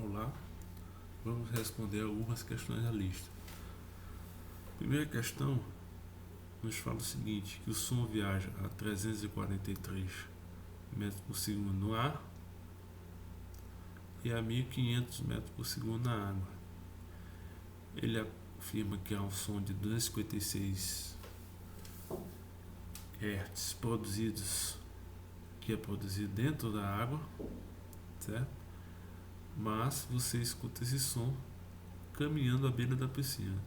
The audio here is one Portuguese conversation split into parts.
Olá, vamos responder algumas questões da lista. Primeira questão nos fala o seguinte, que o som viaja a 343 metros por segundo no ar e a 1500 metros por segundo na água. Ele afirma que há um som de 256 Hz que é produzido dentro da água, certo? Mas você escuta esse som caminhando à beira da piscina.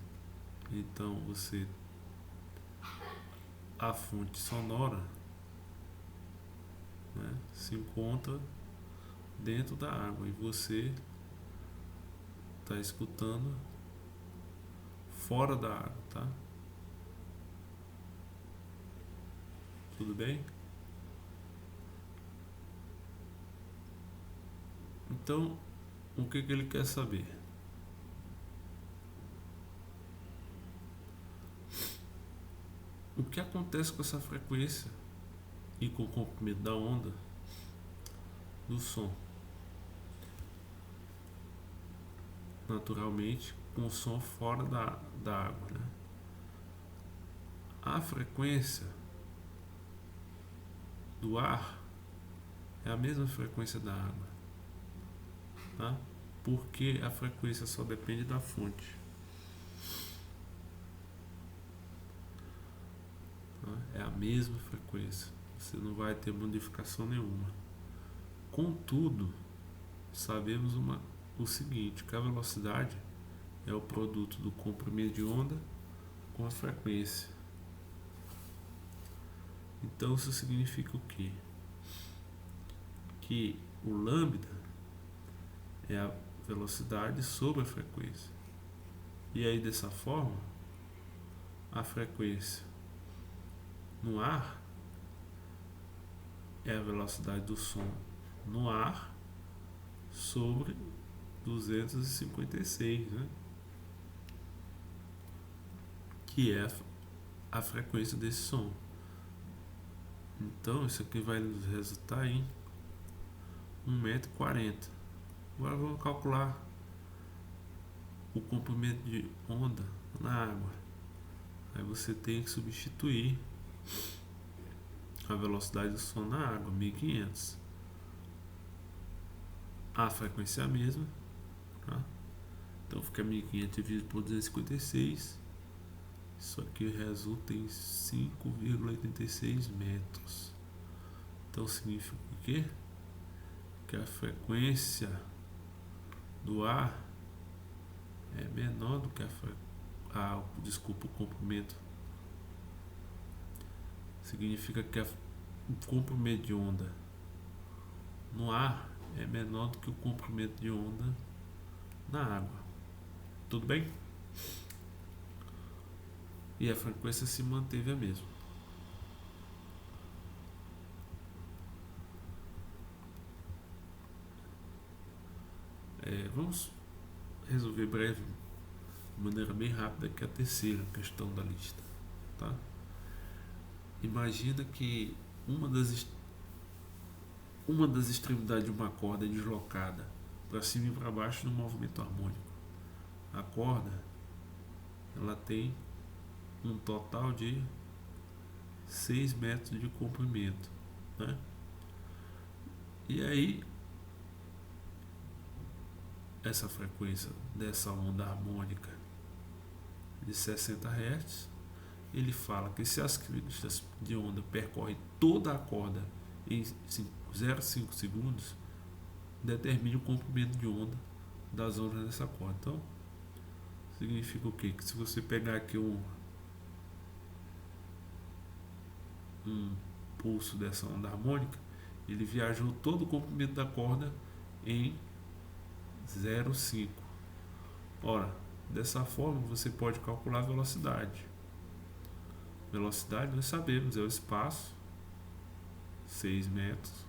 Então a fonte sonora, né, se encontra dentro da água e você está escutando fora da água, tá? Tudo bem? Então, o que ele quer saber? O que acontece com essa frequência e com o comprimento da onda do som? Naturalmente, com o som fora da água, né? A frequência do ar é a mesma frequência da água, tá? Porque a frequência só depende da fonte. É a mesma frequência, você não vai ter modificação nenhuma. Contudo, sabemos o seguinte, que a velocidade é o produto do comprimento de onda com a frequência. Então isso significa o quê? Que o lambda é a velocidade sobre a frequência. E aí dessa forma, a frequência no ar é a velocidade do som no ar sobre 256, né? Que é a frequência desse som. Então isso aqui vai nos resultar em 1,40 m. Agora vamos calcular o comprimento de onda na água. Aí você tem que substituir a velocidade do som na água, 1500. A frequência é a mesma, tá? Então fica 1500 dividido por 256. Isso aqui resulta em 5,86 metros. Então significa o quê? Que a frequência do ar é menor do que o comprimento. Significa que o comprimento de onda no ar é menor do que o comprimento de onda na água. Tudo bem? E a frequência se manteve a mesma. Vamos resolver breve, de maneira bem rápida, que é a terceira questão da lista, tá? Imagina que uma das extremidades de uma corda é deslocada para cima e para baixo no movimento harmônico. A corda ela tem um total de 6 metros de comprimento, né? E aí essa frequência dessa onda harmônica de 60 Hz, ele fala que se as crista de onda percorrem toda a corda em 0,5 segundos, determine o comprimento de onda das ondas dessa corda. Então, significa o quê? Que se você pegar aqui um pulso dessa onda harmônica, ele viajou todo o comprimento da corda em 0,5. Ora, dessa forma você pode calcular a velocidade. Velocidade nós sabemos, é o espaço, 6 metros,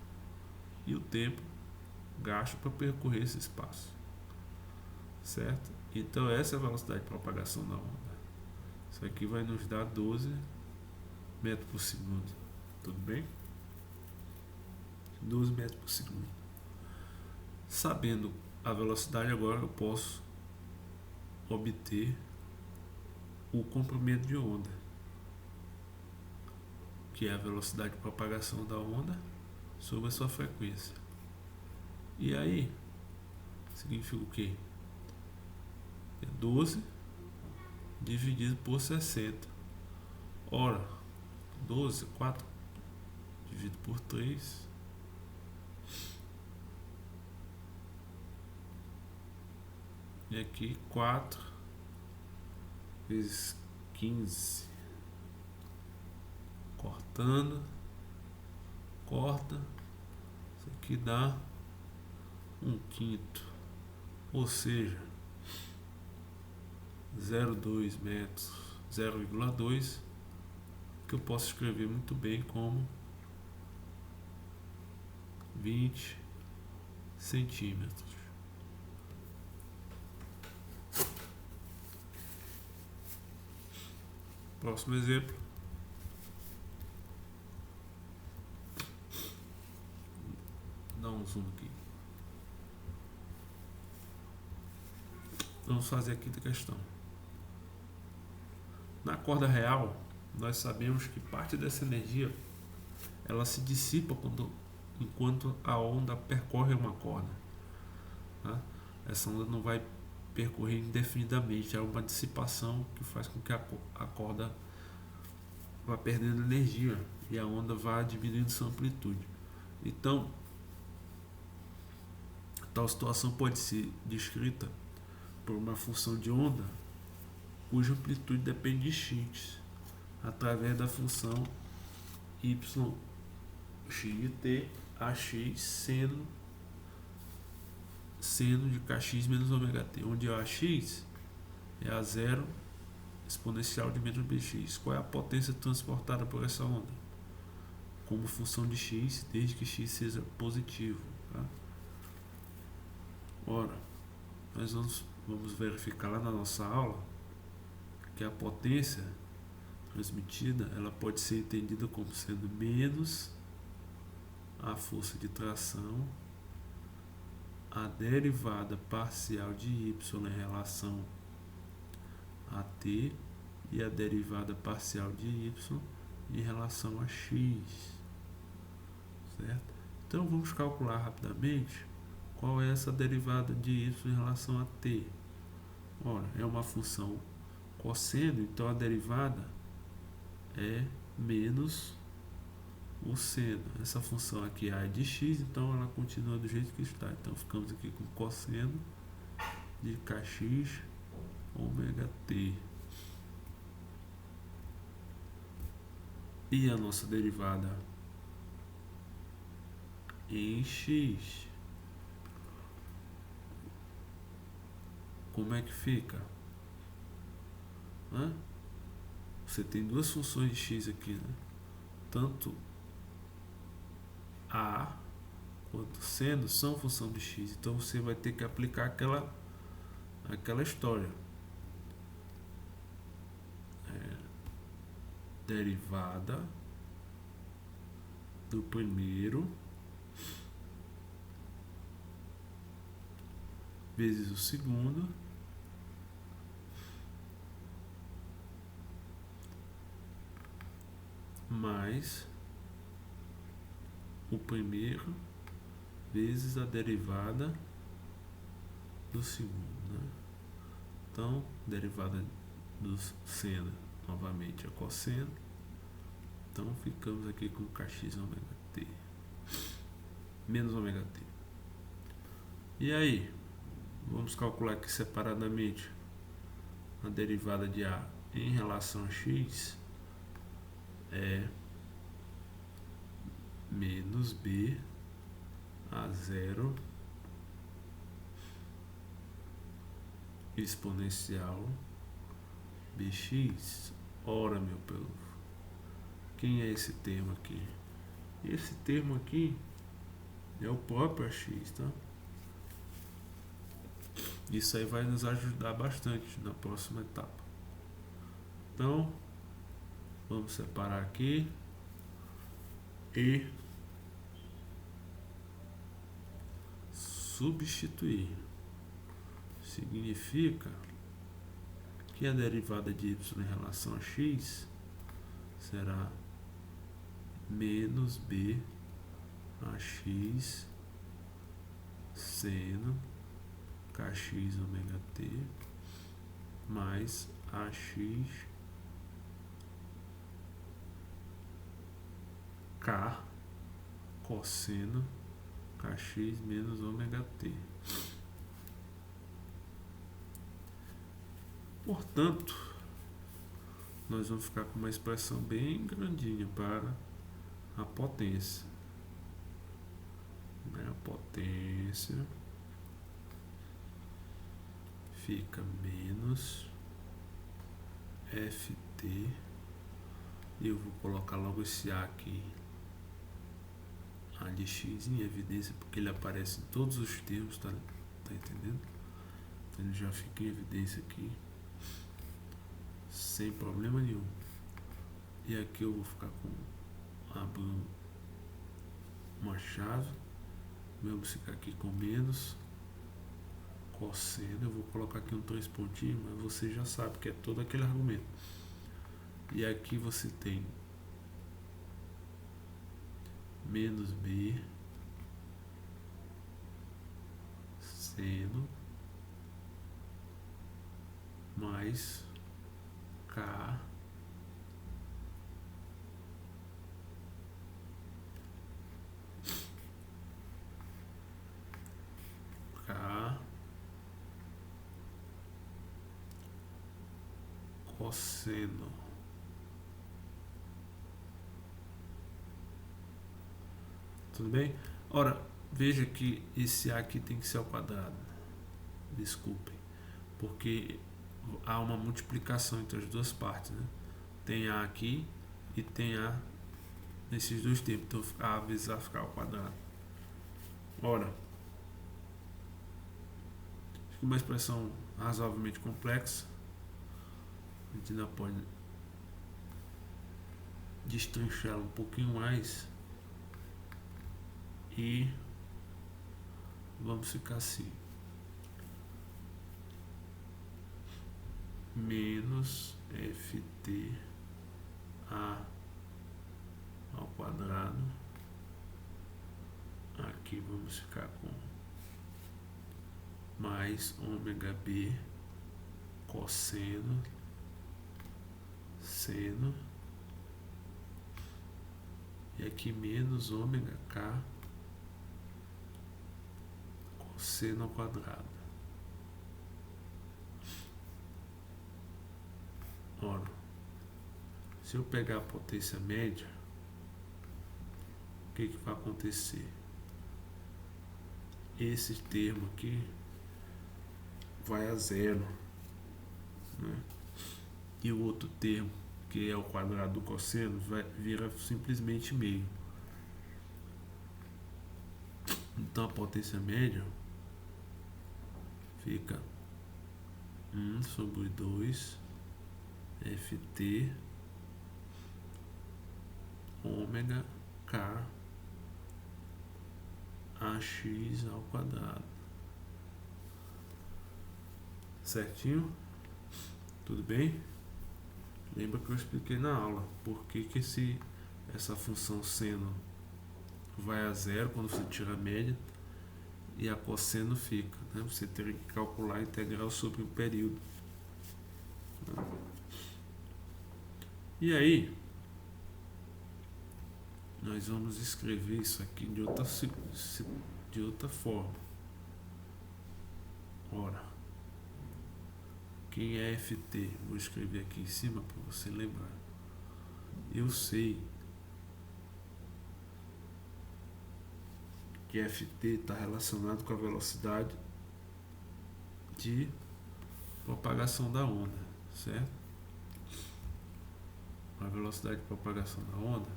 e o tempo gasto para percorrer esse espaço, certo? Então essa é a velocidade de propagação da onda. Isso aqui vai nos dar 12 metros por segundo. Tudo bem? 12 metros por segundo. Sabendo a velocidade, agora eu posso obter o comprimento de onda, que é a velocidade de propagação da onda sobre a sua frequência. E aí, significa o quê? É 12 dividido por 60. Ora, 12, 4 dividido por 3. E aqui 4 vezes 15. Cortando. Corta. Isso aqui dá 1/5. Ou seja, 0,2 metros, 0,2, que eu posso escrever muito bem como 20 centímetros. Próximo exemplo. Dá um zoom aqui. Vamos fazer aqui a questão. Na corda real, nós sabemos que parte dessa energia ela se dissipa enquanto a onda percorre uma corda. Tá? Essa onda não vai percorrer indefinidamente, é uma dissipação que faz com que a corda vá perdendo energia e a onda vá diminuindo sua amplitude. Então, tal situação pode ser descrita por uma função de onda cuja amplitude depende de x, através da função y x de t ax seno de kx menos ômega t, onde a x é a zero exponencial de menos bx. Qual é a potência transportada por essa onda? Como função de x, desde que x seja positivo. Tá? Ora, nós vamos verificar lá na nossa aula que a potência transmitida ela pode ser entendida como sendo menos a força de tração, a derivada parcial de y em relação a t e a derivada parcial de y em relação a x, certo? Então vamos calcular rapidamente qual é essa derivada de y em relação a t. Ora, é uma função cosseno, então a derivada é menos o seno. Essa função aqui a é de x, então ela continua do jeito que está. Então ficamos aqui com cosseno de kx ômega t. E a nossa derivada em x, como é que fica? Você tem duas funções de x aqui, né? Tanto a quanto seno são função de x, então você vai ter que aplicar aquela história. Derivada do primeiro vezes o segundo mais o primeiro vezes a derivada do segundo, né? Então, derivada do seno novamente é cosseno, então ficamos aqui com kx ômega t menos ômega t. E aí, vamos calcular aqui separadamente a derivada de a em relação a x é menos b a zero exponencial bx. Ora, meu povo, quem é esse termo aqui? Esse termo aqui é o próprio AX, tá? Isso aí vai nos ajudar bastante na próxima etapa. Então, vamos separar aqui e substituir. significa que a derivada de y em relação a x será menos b ax seno kx ômega t mais ax k cosseno kx menos ômega t. Portanto, nós vamos ficar com uma expressão bem grandinha para a potência. A potência fica menos Ft, e eu vou colocar logo esse A aqui, A de x, em evidência, porque ele aparece em todos os termos, tá entendendo? Então ele já fica em evidência aqui, sem problema nenhum. E aqui eu vou ficar com, abro uma chave, vamos ficar aqui com menos cosseno, eu vou colocar aqui um 3 pontinhos, mas você já sabe que é todo aquele argumento. E aqui você tem menos b seno mais k cosseno. Tudo bem? Ora, veja que esse A aqui tem que ser ao quadrado. Desculpem, porque há uma multiplicação entre as duas partes, né? Tem A aqui e tem A nesses dois termos. Então A vezes A ficar ao quadrado. Ora, fica uma expressão razoavelmente complexa. A gente ainda pode destrinchá-la um pouquinho mais. E vamos ficar assim. Menos Ft A ao quadrado. Aqui vamos ficar com mais ômega b cosseno seno. E aqui menos ômega k cosseno ao quadrado. Ora, se eu pegar a potência média, o que vai acontecer? Esse termo aqui vai a zero, né? E o outro termo, que é o quadrado do cosseno, vira simplesmente meio. Então a potência média fica 1 sobre 2 Ft ômega k ax ao quadrado. Certinho? Tudo bem? Lembra que eu expliquei na aula por que essa função seno vai a zero quando você tira a média e a cosseno fica, né? Você teria que calcular a integral sobre o período. E aí, nós vamos escrever isso aqui de outra forma. Ora, quem é Ft? Vou escrever aqui em cima para você lembrar. Eu sei que Ft está relacionado com a velocidade de propagação da onda, certo? A velocidade de propagação da onda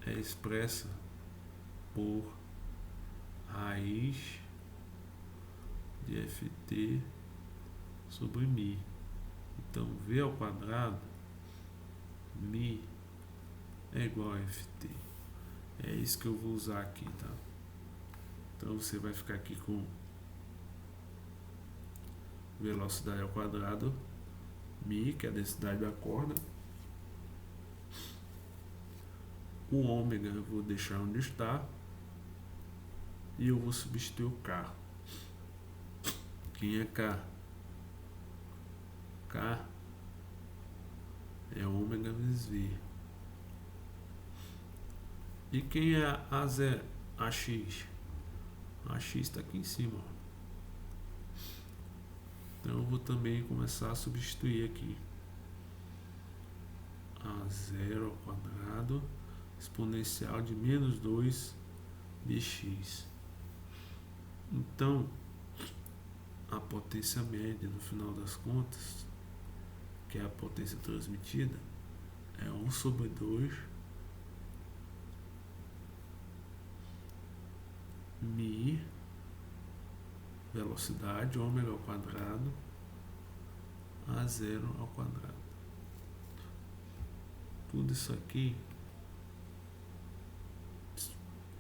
é expressa por raiz de Ft sobre μ. Então V ao quadrado, μ é igual a Ft. É isso que eu vou usar aqui, tá? Então você vai ficar aqui com velocidade ao quadrado, μ, que é a densidade da corda. O ômega eu vou deixar onde está. E eu vou substituir o K. Quem é K? K é ômega vezes V. E quem é AZ? AX. AX está aqui em cima. Então eu vou também começar a substituir aqui. A0 ao quadrado exponencial de menos 2 dx. Então, a potência média no final das contas, que é a potência transmitida, é 1 sobre 2 μ, velocidade, ômega ao quadrado, A0 ao quadrado. Tudo isso aqui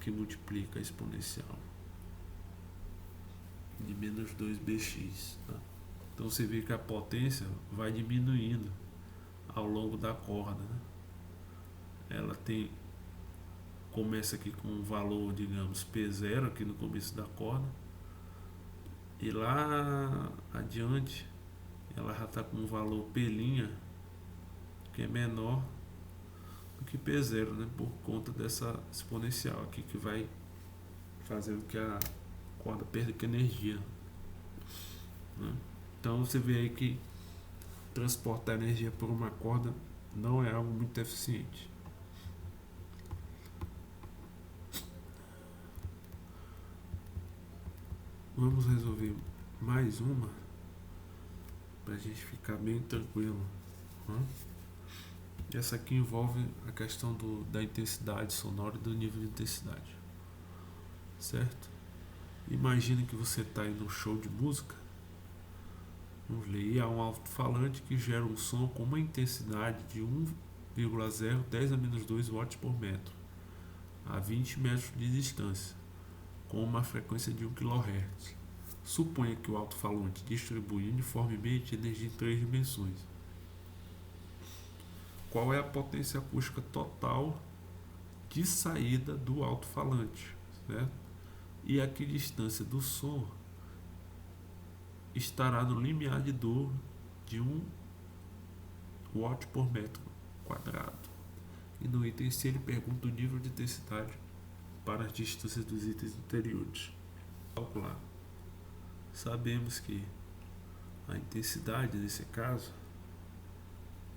que multiplica a exponencial de menos 2bx, tá? Então você vê que a potência vai diminuindo ao longo da corda, né? Ela começa aqui com um valor, digamos, P0 aqui no começo da corda, e lá adiante ela já está com um valor P', que é menor do que P0, né? Por conta dessa exponencial aqui que vai fazendo que a corda perca energia, né? Então você vê aí que transportar energia por uma corda não é algo muito eficiente. Vamos resolver mais uma para a gente ficar bem tranquilo, né? Essa aqui envolve a questão da intensidade sonora e do nível de intensidade, certo? Imagina que você está em um show de música. Vamos ler. E há um alto-falante que gera um som com uma intensidade de 1,010 a menos 2 watts por metro, a 20 metros de distância, com uma frequência de 1 kHz. Suponha que o alto-falante distribui uniformemente energia em 3 dimensões. Qual é a potência acústica total de saída do alto-falante, certo? E a que distância do som estará no limiar de dor de 1 watt por metro quadrado. E no item C ele pergunta o nível de intensidade para as distâncias dos itens anteriores. Calcular. Sabemos que a intensidade nesse caso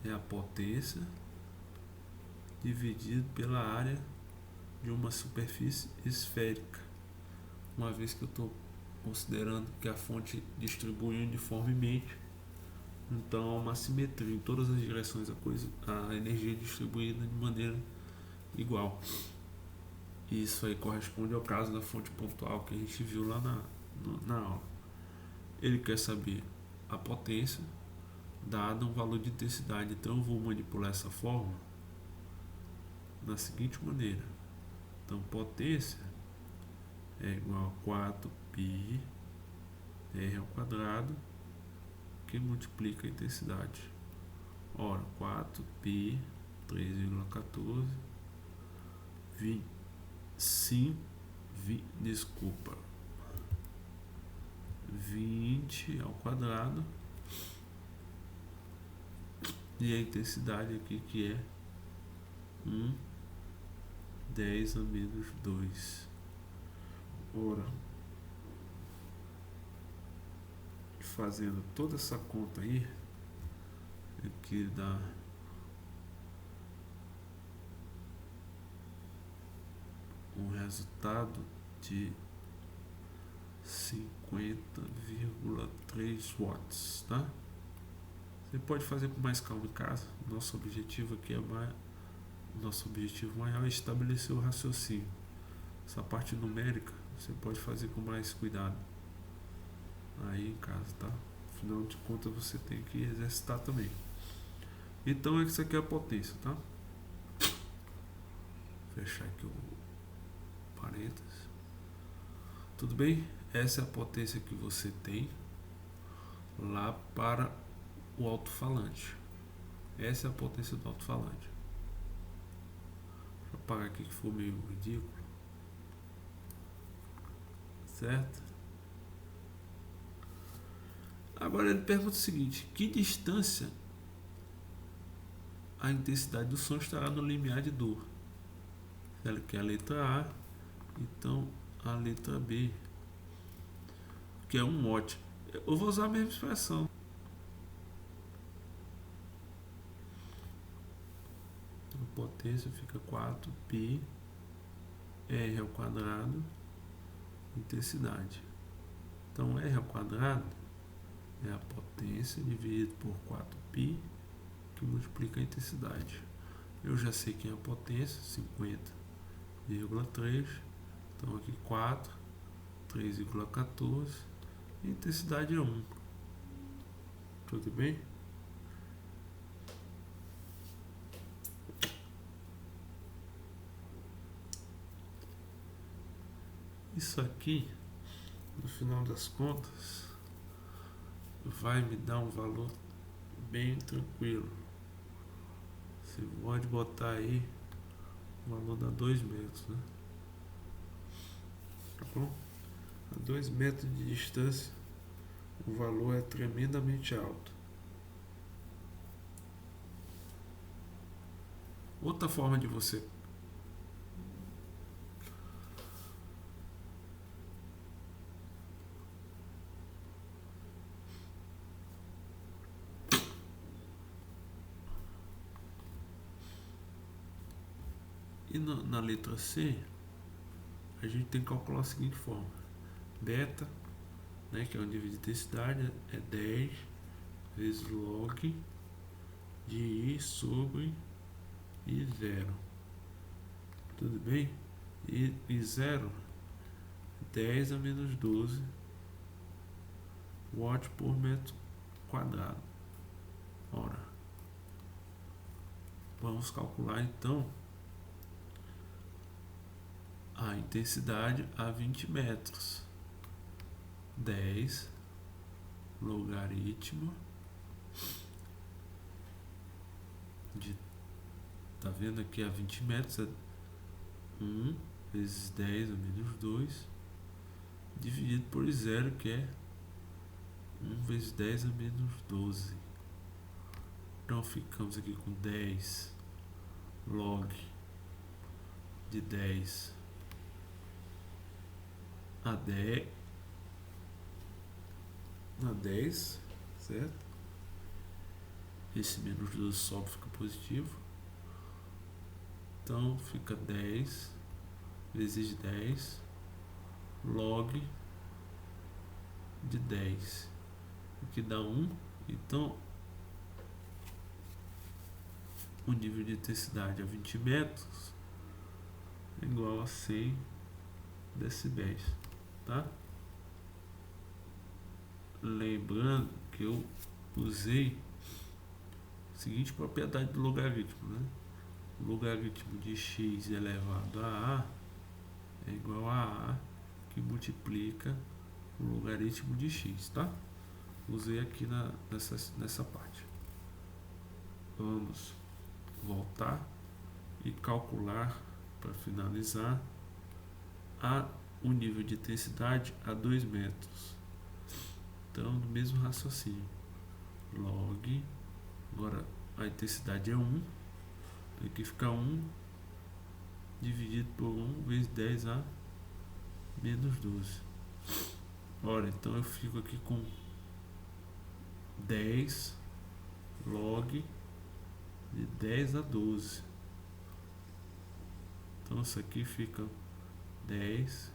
é a potência dividido pela área de uma superfície esférica, uma vez que eu estou considerando que a fonte distribui uniformemente, então há uma simetria em todas as direções, a energia é distribuída de maneira igual. Isso aí corresponde ao caso da fonte pontual que a gente viu lá na aula. Ele quer saber a potência dada um valor de intensidade, então eu vou manipular essa fórmula da seguinte maneira. Então potência é igual a 4πr ao quadrado, que multiplica a intensidade. Ora, 4π 3,14 20 ao quadrado, e a intensidade aqui que é 10 a menos 2. Ora, fazendo toda essa conta aí, aqui dá um resultado de 50,3 watts, tá? Você pode fazer com mais calma em casa. Nosso objetivo aqui nosso objetivo maior é estabelecer o raciocínio. Essa parte numérica você pode fazer com mais cuidado aí em casa, tá? Afinal de contas você tem que exercitar também. Então isso aqui é a potência, tá? Vou fechar aqui o parênteses. Tudo bem? Essa é a potência que você tem lá para o alto-falante. Essa é a potência do alto-falante. Deixa eu apagar aqui que ficou meio ridículo. Certo? Agora ele pergunta o seguinte: que distância a intensidade do som estará no limiar de dor? Ela quer a letra A, então a letra B, que é 1 mote. Eu vou usar a mesma expressão. A potência fica 4π R ao quadrado, intensidade. Então R ao quadrado é a potência dividido por 4π, que multiplica a intensidade. Eu já sei que é a potência, 50,3. Então aqui 4, 3,14. E a intensidade é 1. Tudo bem? Isso aqui, no final das contas, vai me dar um valor bem tranquilo. Você pode botar aí o valor da 2 metros, né? Tá bom? A 2 metros de distância, o valor é tremendamente alto. Outra forma de você e na letra C, a gente tem que calcular da seguinte forma: beta, né, que é o nível de intensidade, é 10 vezes log de I sobre I0. Tudo bem? E I0, 10 a menos 12 watt por metro quadrado. Ora, vamos calcular então a intensidade a 20 metros. 10 logaritmo de, tá vendo aqui a 20 metros é 1 vezes 10 a menos 2 dividido por 0, que é 1 vezes 10 a menos 12. Então ficamos aqui com 10 log de 10 a 10, certo? Esse menos 12 sobe, fica positivo. Então fica 10 vezes 10 log de 10, o que dá 1. Então o nível de intensidade a 20 metros é igual a 100 decibéis, tá? Lembrando que eu usei a seguinte propriedade do logaritmo, né? O logaritmo de x elevado a a é igual a que multiplica o logaritmo de x, tá? Usei aqui nessa parte. Vamos voltar e calcular, para finalizar, o nível de intensidade a 2 metros. Então, no mesmo raciocínio, log, agora a intensidade é 1, aqui fica 1 dividido por 1 vezes 10 a menos 12. Ora, então eu fico aqui com 10 log de 10 a 12. Então isso aqui fica 10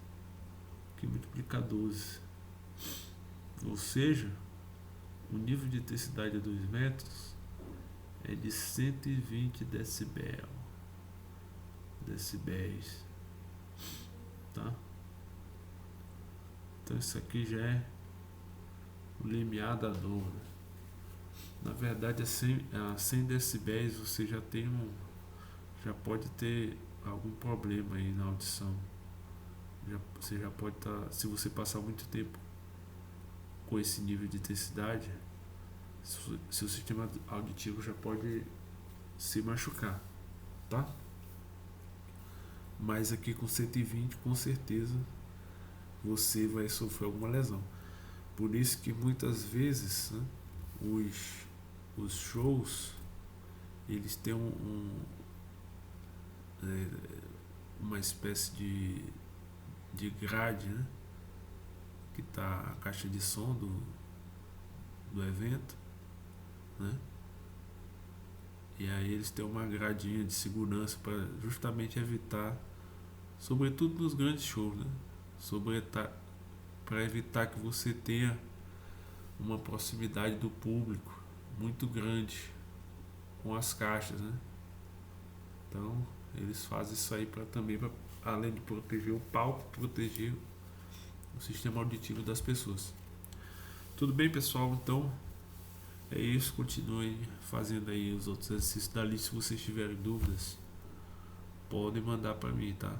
que multiplica 12. Ou seja, o nível de intensidade a 2 metros é de 120 decibéis, tá? Então isso aqui já é o limiar da dor. Na verdade, a 100 decibéis você já tem já pode ter algum problema aí na audição. Você já pode estar, se você passar muito tempo com esse nível de intensidade, seu sistema auditivo já pode se machucar, tá? Mas aqui com 120, com certeza você vai sofrer alguma lesão. Por isso que muitas vezes, né, os shows, eles têm uma espécie de grade, né, que tá a caixa de som do evento, né? E aí eles têm uma gradinha de segurança para justamente evitar, sobretudo nos grandes shows, né? Para evitar que você tenha uma proximidade do público muito grande com as caixas, né? Então eles fazem isso aí também, além de proteger o palco, proteger o sistema auditivo das pessoas. Tudo bem, pessoal? Então é isso. Continuem fazendo aí os outros exercícios da lista. Se vocês tiverem dúvidas, podem mandar para mim, tá?